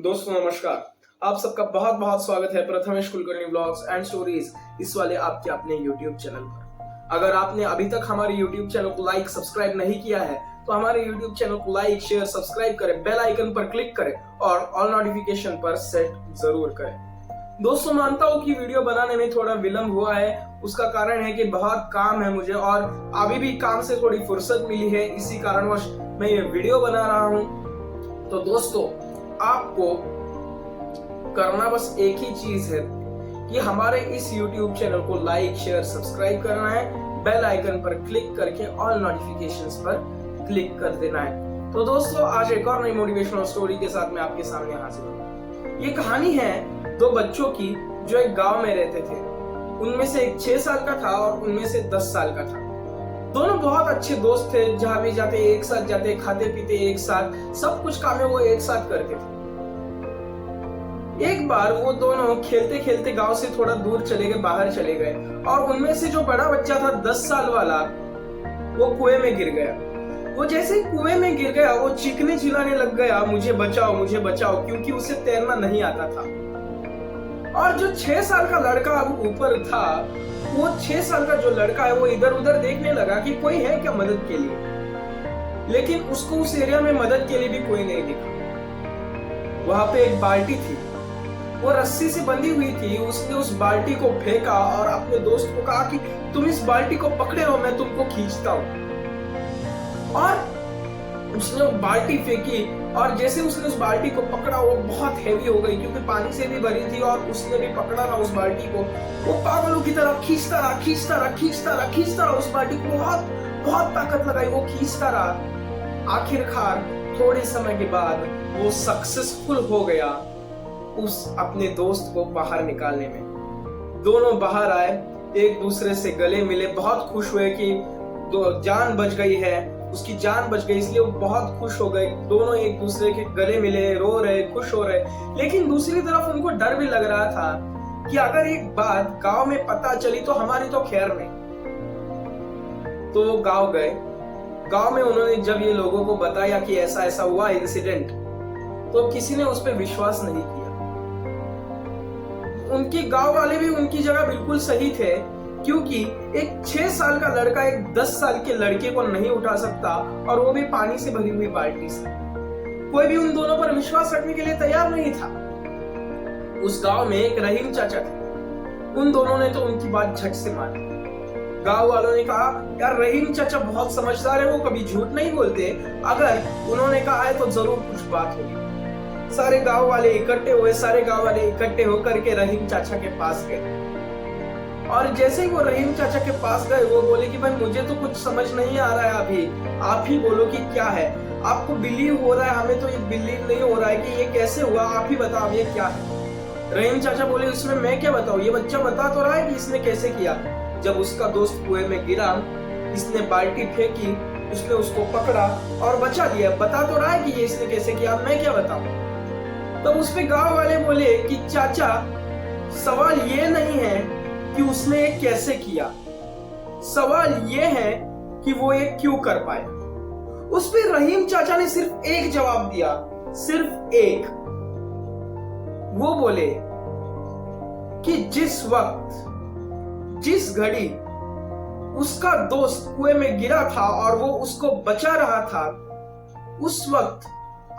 दोस्तों नमस्कार। आप सबका बहुत बहुत स्वागत है Prathamesh Kulkarni blogs and stories इस वाले आपके अपने YouTube चैनल पर। अगर आपने अभी तक हमारे YouTube चैनल को लाइक सब्सक्राइब नहीं किया है तो हमारे YouTube चैनल को लाइक शेयर सब्सक्राइब करें, बेल आइकन पर क्लिक करें और ऑल नोटिफिकेशन पर सेट जरूर करें। दोस्तों मानता हूँ कि वीडियो बनाने में थोड़ा विलंब हुआ है, उसका कारण है कि बहुत काम है मुझे और अभी भी काम से थोड़ी फुर्सत मिली है, इसी कारणवश मैं ये वीडियो बना रहा हूँ। तो दोस्तों आपको करना बस एक ही चीज है कि हमारे इस YouTube चैनल को लाइक शेयर सब्सक्राइब करना है, बेल आइकन पर क्लिक करके ऑल नोटिफिकेशंस पर क्लिक कर देना है। तो दोस्तों आज एक और नई मोटिवेशनल स्टोरी के साथ मैं आपके सामने हाजिर हूँ। ये कहानी है दो बच्चों की जो एक गांव में रहते थे। उनमें से एक 6 साल का था और उनमें से 10 साल का था। दोनों बहुत अच्छे दोस्त थे, जहां भी जाते एक साथ जाते, खाते पीते एक साथ, सब कुछ कामें वो एक साथ करते थे। एक बार वो दोनों खेलते खेलते गांव से थोड़ा दूर चले गए, बाहर चले गए और उनमें से जो बड़ा बच्चा था 10 साल वाला, वो कुएं में गिर गया। वो जैसे ही कुएं में गिर गया वो चीखने चिल्लाने लग गया, मुझे बचाओ, क्योंकि उसे तैरना नहीं आता था। और जो 6 साल का लड़का अब ऊपर था, वो 6 साल का जो लड़का है वो इधर उधर देखने लगा कि कोई है क्या मदद के लिए, लेकिन उसको उस एरिया में मदद के लिए भी कोई नहीं दिखा। वहां पे एक बाल्टी थी, वो रस्सी से बंधी हुई थी। उसने उस बाल्टी को फेंका और अपने दोस्त को कहा कि तुम इस बाल्टी को पकड़े हो, मैं तुमको खींचता हूं। और उसने वो बाल्टी फेंकी और जैसे उसने उस बाल्टी को पकड़ा वो बहुत हैवी हो गई, क्योंकि पानी से भी भरी थी और उसने भी पकड़ा ना उस बाल्टी को। वो पागलों की तरह खींचता रहा उस बाल्टी को, बहुत ताकत लगाई, वो खींचता रहा। आखिरकार थोड़े समय के बाद वो सक्सेसफुल हो गया उस अपने दोस्त को बाहर निकालने में। दोनों बाहर आए, एक दूसरे से गले मिले, बहुत खुश हुए कि जान बच गई है, उसकी जान बच गई, इसलिए वो बहुत खुश हो गए। दोनों एक दूसरे के गले मिले, रो रहे, खुश हो रहे। लेकिन दूसरी तरफ उनको डर भी लग रहा था कि अगर एक बात गांव में पता चली तो हमारी तो खैर नहीं। तो वो गांव गए। गांव में उन्होंने जब ये लोगों को बताया कि ऐसा ऐसा हुआ इंसिडेंट, तो किसी ने उस पर विश्वास नहीं किया। उनके गांव वाले भी उनकी जगह बिल्कुल सही थे, क्योंकि एक 6 साल का लड़का एक 10 साल के लड़के को नहीं उठा सकता, और वो भी पानी से भरी हुई बाल्टी से। कोई भी उन दोनों पर विश्वास रखने के लिए तैयार नहीं था। उस गांव में एक रहीम चाचा थे। उन दोनों ने तो उनकी बात झट से मानी। गांव वालों ने कहा यार रहीम चाचा बहुत समझदार है, वो कभी झूठ नहीं बोलते, अगर उन्होंने कहा है तो जरूर कुछ बात होगी। सारे गांव वाले इकट्ठे होकर के रहीम चाचा के पास गए। और जैसे ही वो रहीम चाचा के पास गए, वो बोले कि भाई मुझे तो कुछ समझ नहीं आ रहा है, अभी आप ही बोलो कि क्या है। आपको बिलीव हो रहा है, हमें तो ये बिलीव नहीं हो रहा है कि ये कैसे हुआ, आप ही बताओ ये क्या है। रहीम चाचा बोले इसमें मैं क्या बताऊं, ये बच्चा बता तो रहा है कि इसने कैसे किया। जब उसका दोस्त कुएं में गिरा, इसने बाल्टी फेंकी, उसने उसको पकड़ा और बचा लिया। बता तो रहा है कि ये इसने कैसे किया, मैं क्या बताऊं। तब उस पे गांव वाले बोले कि चाचा सवाल ये नहीं है कि उसने ये कैसे किया, सवाल ये है कि वो ये क्यों कर पाया। उस पे रहीम चाचा ने सिर्फ एक जवाब दिया, सिर्फ एक। वो बोले कि जिस वक्त जिस घड़ी उसका दोस्त कुएं में गिरा था और वो उसको बचा रहा था, उस वक्त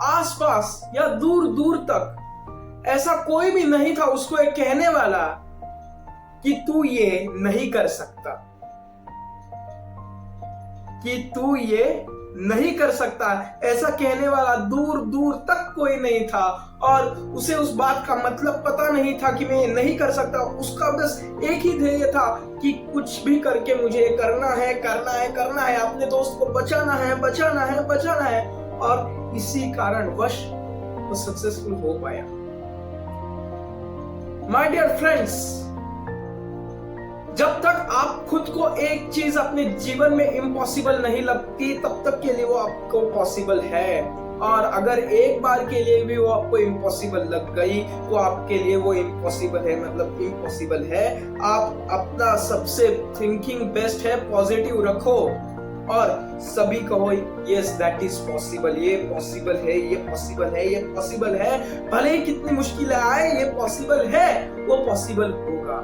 आसपास या दूर दूर तक ऐसा कोई भी नहीं था उसको ये कहने वाला कि तू ये नहीं कर सकता, कि तू ये नहीं कर सकता। ऐसा कहने वाला दूर दूर तक कोई नहीं था, और उसे उस बात का मतलब पता नहीं था कि मैं ये नहीं कर सकता। उसका बस एक ही ध्येय था कि कुछ भी करके मुझे करना है, अपने दोस्त को बचाना है। और इसी कारणवश वो सक्सेसफुल हो पाया। माय डियर फ्रेंड्स, जब तक आप खुद को एक चीज अपने जीवन में इम्पॉसिबल नहीं लगती, तब तक के लिए वो आपको पॉसिबल है। और अगर एक बार के लिए भी वो आपको इम्पॉसिबल लग गई तो आपके लिए वो इम्पॉसिबल है, मतलब इम्पॉसिबल है। आप अपना सबसे थिंकिंग बेस्ट है, पॉजिटिव रखो और सभी कहो यस दैट इज पॉसिबल, ये पॉसिबल है, ये पॉसिबल है, ये पॉसिबल है, भले ही कितनी मुश्किलें आए ये पॉसिबल है, वो पॉसिबल होगा।